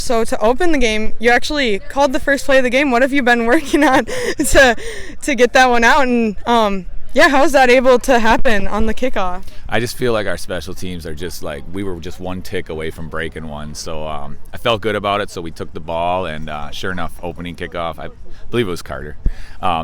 So to open the game, you actually called the first play of the game. What have you been working on to get that one out? And how was that able to happen on the kickoff? I just feel like our special teams are just like, we were just one tick away from breaking one. So I felt good about it. So we took the ball, and sure enough, opening kickoff, I believe it was Carter,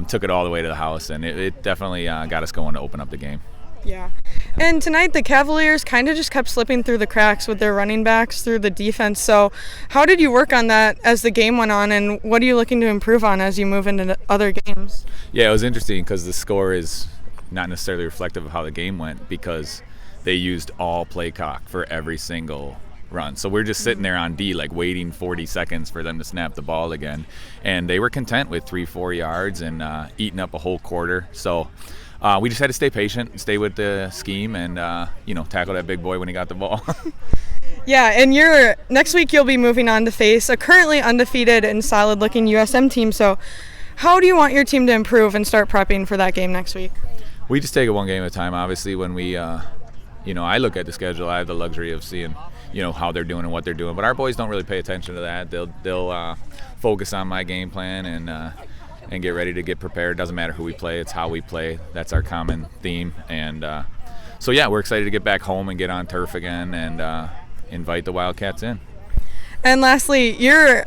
took it all the way to the house, and it definitely got us going to open up the game. Yeah. And tonight the Cavaliers kind of just kept slipping through the cracks with their running backs through the defense. So how did you work on that as the game went on, and what are you looking to improve on as you move into other games? Yeah, it was interesting because the score is not necessarily reflective of how the game went, because they used all play clock for every single run. So we're just sitting there on D, like waiting 40 seconds for them to snap the ball again. And they were content with 3-4 yards and eating up a whole quarter. So we just had to stay patient, stay with the scheme, and tackle that big boy when he got the ball. Yeah, and next week you'll be moving on to face a currently undefeated and solid-looking USM team. So how do you want your team to improve and start prepping for that game next week? We just take it one game at a time. Obviously, when we, I look at the schedule, I have the luxury of seeing, how they're doing and what they're doing. But our boys don't really pay attention to that. They'll focus on my game plan and get ready to get prepared. Doesn't matter who we play, it's how we play. That's our common theme. And we're excited to get back home and get on turf again and invite the Wildcats in. And lastly, you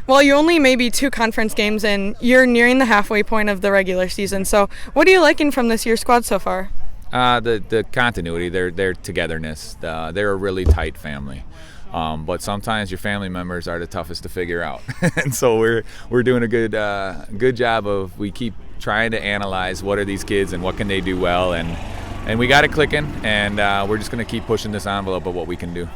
only maybe 2 conference games in, you're nearing the halfway point of the regular season. So what are you liking from this year's squad so far? The continuity, their togetherness. They're a really tight family. But sometimes your family members are the toughest to figure out. And so we're doing a good job of, we keep trying to analyze what are these kids and what can they do well, and we got it clicking, and we're just going to keep pushing this envelope of what we can do.